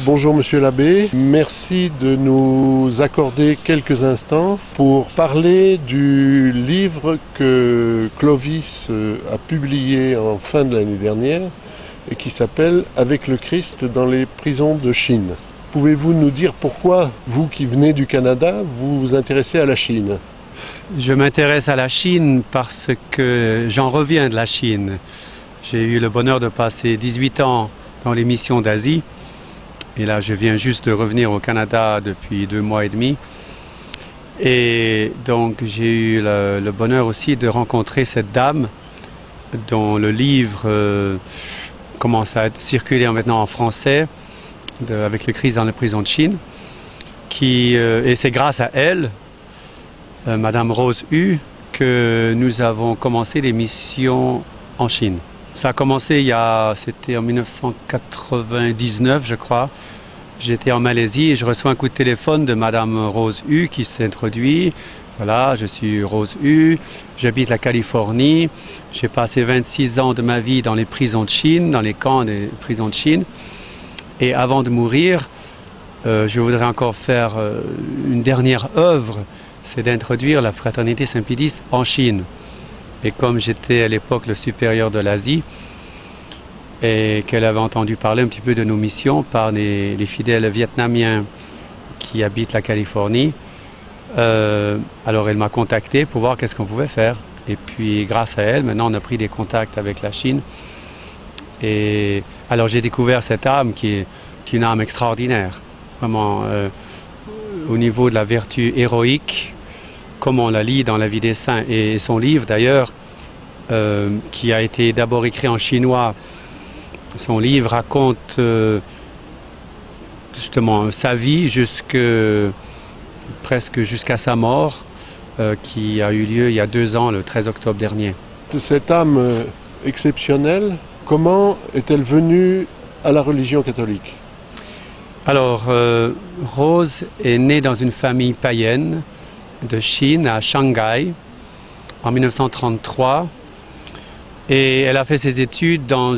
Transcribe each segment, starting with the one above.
Bonjour Monsieur l'abbé, merci de nous accorder quelques instants pour parler du livre que Clovis a publié en fin de l'année dernière et qui s'appelle « Avec le Christ dans les prisons de Chine ». Pouvez-vous nous dire pourquoi, vous qui venez du Canada, vous vous intéressez à la Chine? Je m'intéresse à la Chine parce que j'en reviens de la Chine. J'ai eu le bonheur de passer 18 ans dans les missions d'Asie. Et là, je viens juste de revenir au Canada depuis 2 mois et demi. Et donc, j'ai eu le bonheur aussi de rencontrer cette dame dont le livre commence à circuler maintenant en français, avec le Christ dans les prisons de Chine. Et c'est grâce à elle, Madame Rose Hu, que nous avons commencé les missions en Chine. Ça a commencé c'était en 1999, je crois. J'étais en Malaisie et je reçois un coup de téléphone de Madame Rose Hu qui s'introduit. Voilà, je suis Rose Hu, j'habite la Californie. J'ai passé 26 ans de ma vie dans les prisons de Chine, dans les camps des prisons de Chine. Et avant de mourir, je voudrais encore faire une dernière œuvre, c'est d'introduire la fraternité Saint-Pédis en Chine. Et comme j'étais à l'époque le supérieur de l'Asie, et qu'elle avait entendu parler un petit peu de nos missions par les fidèles vietnamiens qui habitent la Californie, alors elle m'a contacté pour voir qu'est-ce qu'on pouvait faire. Et puis grâce à elle, maintenant on a pris des contacts avec la Chine. Et alors j'ai découvert cette âme qui est une âme extraordinaire, vraiment au niveau de la vertu héroïque, comme on la lit dans la vie des saints. Et son livre d'ailleurs, qui a été d'abord écrit en chinois, son livre raconte justement sa vie presque jusqu'à sa mort, qui a eu lieu il y a 2 ans, le 13 octobre dernier. Cette âme exceptionnelle, comment est-elle venue à la religion catholique? Alors, Rose est née dans une famille païenne de Chine, à Shanghai, en 1933. Et elle a fait ses études dans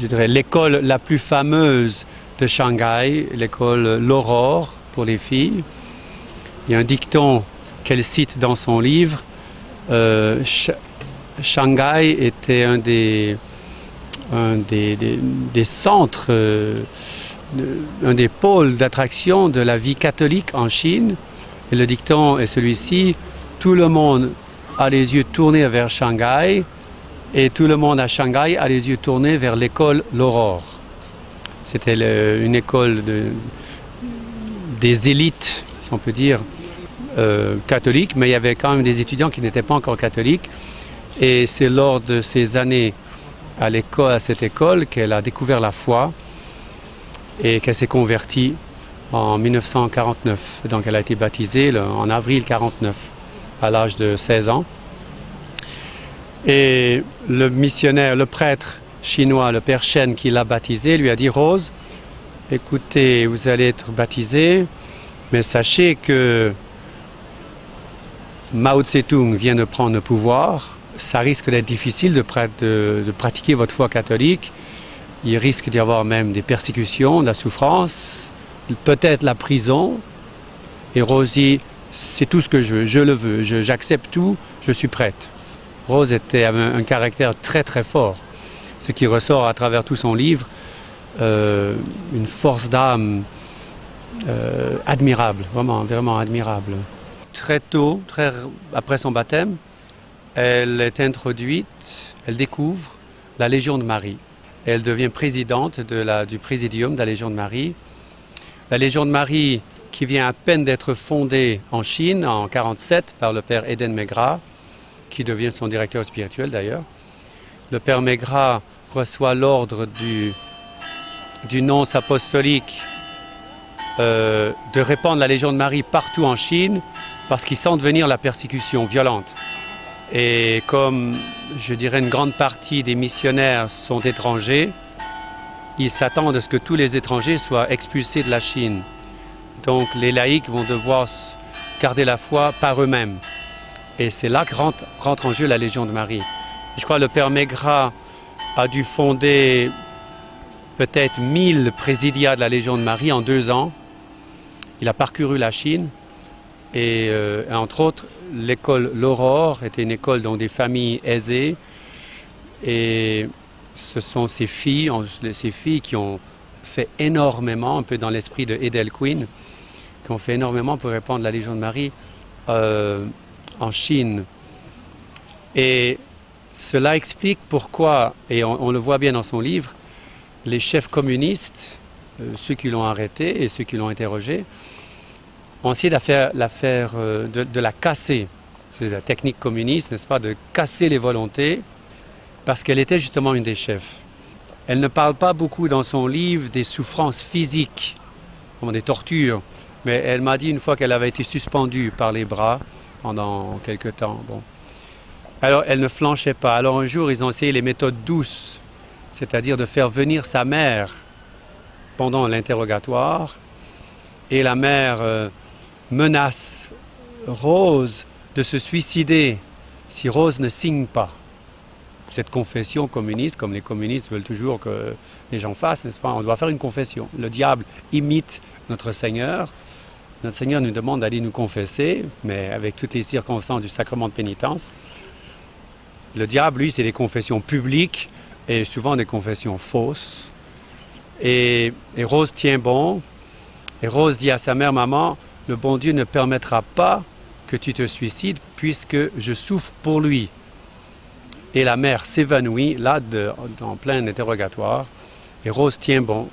l'école la plus fameuse de Shanghai, l'école L'Aurore pour les filles. Il y a un dicton qu'elle cite dans son livre. Shanghai était un des centres, un des pôles d'attraction de la vie catholique en Chine. Et le dicton est celui-ci: tout le monde a les yeux tournés vers Shanghai et tout le monde à Shanghai a les yeux tournés vers l'école L'Aurore. C'était une école des élites, si on peut dire, catholiques, mais il y avait quand même des étudiants qui n'étaient pas encore catholiques. Et c'est lors de ces années à cette école qu'elle a découvert la foi et qu'elle s'est convertie en 1949. Donc elle a été baptisée en avril 1949, à l'âge de 16 ans. Et le missionnaire, le prêtre chinois, le père Shen, qui l'a baptisée, lui a dit: Rose, écoutez, vous allez être baptisée, mais sachez que Mao Tse-tung vient de prendre le pouvoir. Ça risque d'être difficile de pratiquer votre foi catholique. Il risque d'y avoir même des persécutions, de la souffrance, peut-être la prison. Et Rose dit: c'est tout ce que je le veux, j'accepte tout, je suis prête. Rose avait un caractère très très fort, ce qui ressort à travers tout son livre, une force d'âme admirable, vraiment, vraiment admirable. Très tôt, après son baptême, elle est introduite, elle découvre la Légion de Marie. Elle devient présidente du Présidium de la Légion de Marie. La Légion de Marie qui vient à peine d'être fondée en Chine en 1947 par le père Eden Maigrat, qui devient son directeur spirituel d'ailleurs. Le père Maigrat reçoit l'ordre du nonce apostolique de répandre la Légion de Marie partout en Chine parce qu'il sent venir la persécution violente. Et comme, je dirais, une grande partie des missionnaires sont étrangers, ils s'attendent à ce que tous les étrangers soient expulsés de la Chine. Donc les laïcs vont devoir garder la foi par eux-mêmes. Et c'est là que rentre en jeu la Légion de Marie. Je crois que le père Maigrat a dû fonder peut-être 1000 présidiats de la Légion de Marie en 2 ans. Il a parcouru la Chine et entre autres, l'école L'Aurore était une école dont des familles aisées et ce sont ces filles qui ont fait énormément, un peu dans l'esprit de Edel Quinn, qui ont fait énormément pour répandre la Légion de Marie en Chine. Et cela explique pourquoi, et on le voit bien dans son livre, les chefs communistes, ceux qui l'ont arrêté et ceux qui l'ont interrogé, ont essayé de la casser. C'est la technique communiste, n'est-ce pas, de casser les volontés, parce qu'elle était justement une des chefs. Elle ne parle pas beaucoup dans son livre des souffrances physiques, comme des tortures, mais elle m'a dit une fois qu'elle avait été suspendue par les bras pendant quelque temps. Bon. Alors elle ne flanchait pas. Alors un jour, ils ont essayé les méthodes douces, c'est-à-dire de faire venir sa mère pendant l'interrogatoire, et la mère menace Rose de se suicider si Rose ne signe pas cette confession communiste, comme les communistes veulent toujours que les gens fassent, n'est-ce pas? On doit faire une confession. Le diable imite notre Seigneur. Notre Seigneur nous demande d'aller nous confesser, mais avec toutes les circonstances du sacrement de pénitence. Le diable, lui, c'est des confessions publiques et souvent des confessions fausses. Et Rose tient bon. Et Rose dit à sa mère, « Maman, le bon Dieu ne permettra pas que tu te suicides puisque je souffre pour lui. » Et la mère s'évanouit, là, en plein interrogatoire. Et Rose tient bon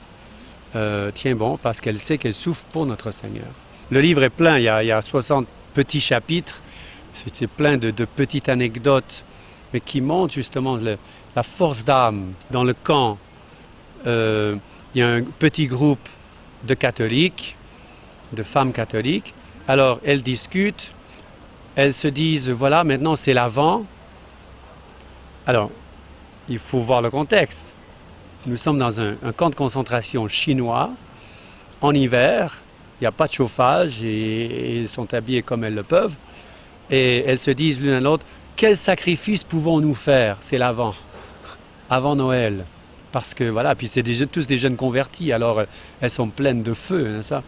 parce qu'elle sait qu'elle souffre pour notre Seigneur. Le livre est plein, il y a 60 petits chapitres. C'est plein de petites anecdotes, mais qui montrent justement la force d'âme. Dans le camp, il y a un petit groupe de catholiques, de femmes catholiques. Alors, elles discutent, elles se disent, voilà, maintenant c'est l'Avent. Alors, il faut voir le contexte. Nous sommes dans un camp de concentration chinois, en hiver, il n'y a pas de chauffage et ils sont habillés comme elles le peuvent. Et elles se disent l'une à l'autre, quel sacrifice pouvons-nous faire? C'est l'Avent, avant Noël. Parce que voilà, puis c'est tous des jeunes convertis, alors elles sont pleines de feu, n'est-ce pas?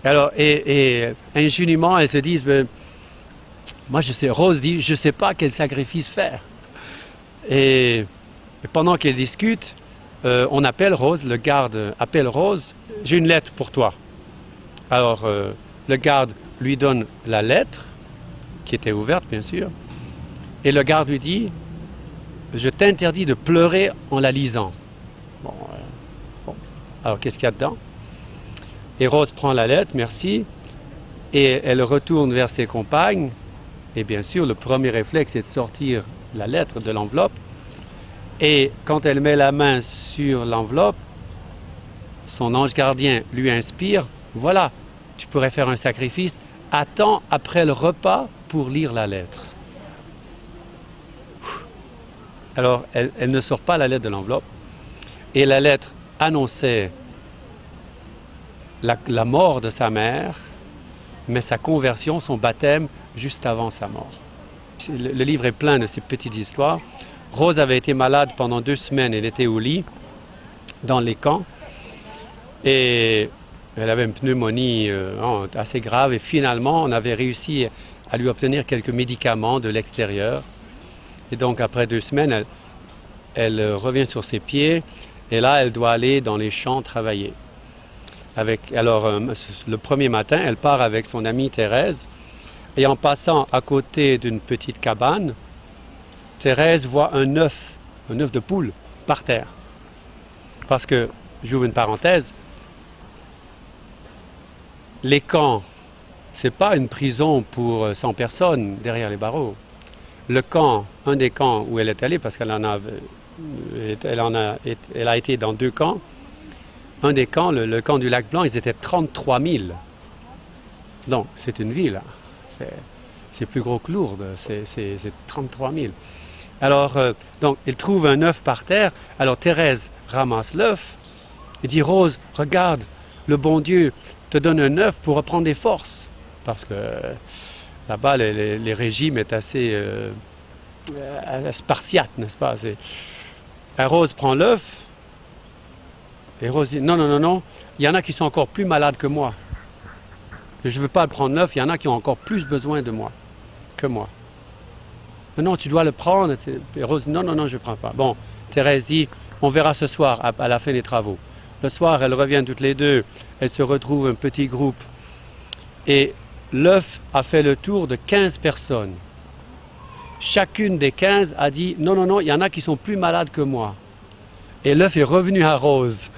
Alors, et ingénument, elles se disent, ben, moi je sais, Rose dit, je ne sais pas quel sacrifice faire. Et pendant qu'elles discutent, on appelle Rose, le garde appelle Rose, j'ai une lettre pour toi. Alors, le garde lui donne la lettre, qui était ouverte bien sûr, et le garde lui dit, je t'interdis de pleurer en la lisant. Bon. Alors, qu'est-ce qu'il y a dedans? Et Rose prend la lettre, merci, et elle retourne vers ses compagnes, et bien sûr, le premier réflexe, c'est de sortir la lettre de l'enveloppe. Et quand elle met la main sur l'enveloppe, son ange gardien lui inspire, voilà, tu pourrais faire un sacrifice, attends après le repas pour lire la lettre. Alors, elle ne sort pas la lettre de l'enveloppe, et la lettre annonçait la mort de sa mère, mais sa conversion, son baptême, juste avant sa mort. Le livre est plein de ces petites histoires. Rose avait été malade pendant 2 semaines, elle était au lit, dans les camps, et elle avait une pneumonie assez grave, et finalement on avait réussi à lui obtenir quelques médicaments de l'extérieur. Et donc après 2 semaines, elle revient sur ses pieds, et là elle doit aller dans les champs travailler. Alors le premier matin, elle part avec son amie Thérèse, et en passant à côté d'une petite cabane, Thérèse voit un œuf de poule par terre. Parce que, j'ouvre une parenthèse, les camps, ce n'est pas une prison pour 100 personnes derrière les barreaux. Le camp, un des camps où elle est allée, parce qu'elle a été dans 2 camps, un des camps, le camp du Lac Blanc, ils étaient 33 000. Donc, c'est une ville. C'est plus gros que Lourdes, c'est 33 000. Alors, donc, il trouve un œuf par terre. Alors, Thérèse ramasse l'œuf et dit, Rose, regarde, le bon Dieu te donne un œuf pour reprendre des forces. Parce que là-bas, les régimes est assez spartiate, n'est-ce pas? Rose prend l'œuf Et Rose dit, non, non, non, non, il y en a qui sont encore plus malades que moi. Je ne veux pas le prendre neuf, il y en a qui ont encore plus besoin de moi que moi. Non, tu dois le prendre. Et Rose dit, non, non, non, je ne prends pas. Bon, Thérèse dit, on verra ce soir à la fin des travaux. Le soir, elles reviennent toutes les deux, elles se retrouvent un petit groupe. Et l'œuf a fait le tour de 15 personnes. Chacune des 15 a dit, non, non, non, il y en a qui sont plus malades que moi. Et l'œuf est revenu à Rose.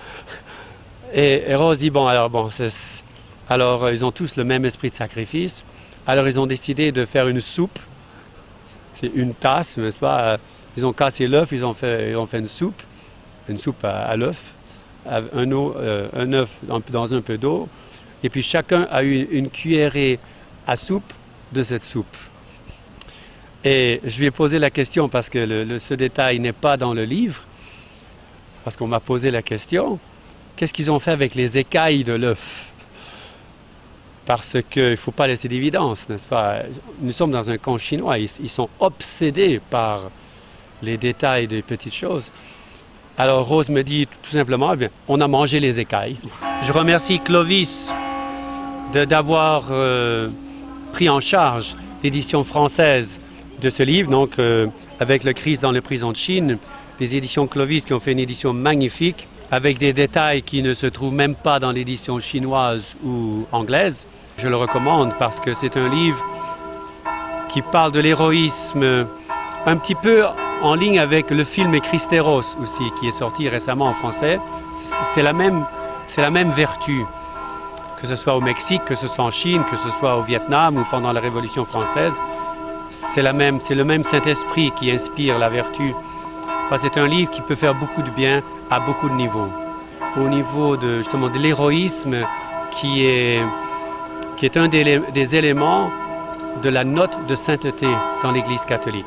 Et Rose dit, bon, alors ils ont tous le même esprit de sacrifice. Alors ils ont décidé de faire une soupe. C'est une tasse, n'est-ce pas? Ils ont cassé l'œuf, ils ont fait une soupe à l'œuf, un œuf dans un peu d'eau. Et puis chacun a eu une cuillerée à soupe de cette soupe. Et je lui ai posé la question parce que ce détail n'est pas dans le livre. Parce qu'on m'a posé la question, qu'est-ce qu'ils ont fait avec les écailles de l'œuf? Parce qu'il ne faut pas laisser d'évidence, n'est-ce pas? Nous sommes dans un camp chinois, ils sont obsédés par les détails des petites choses. Alors Rose me dit tout simplement, eh bien, on a mangé les écailles. Je remercie Clovis d'avoir pris en charge l'édition française de ce livre, donc avec le Christ dans les prisons de Chine. Les éditions Clovis qui ont fait une édition magnifique avec des détails qui ne se trouvent même pas dans l'édition chinoise ou anglaise. Je le recommande parce que c'est un livre qui parle de l'héroïsme un petit peu en ligne avec le film Christéros aussi qui est sorti récemment en français. C'est la même vertu, que ce soit au Mexique, que ce soit en Chine, que ce soit au Vietnam ou pendant la Révolution française. C'est le même Saint-Esprit qui inspire la vertu. C'est un livre qui peut faire beaucoup de bien à beaucoup de niveaux. Au niveau justement de l'héroïsme qui est un des éléments de la note de sainteté dans l'Église catholique.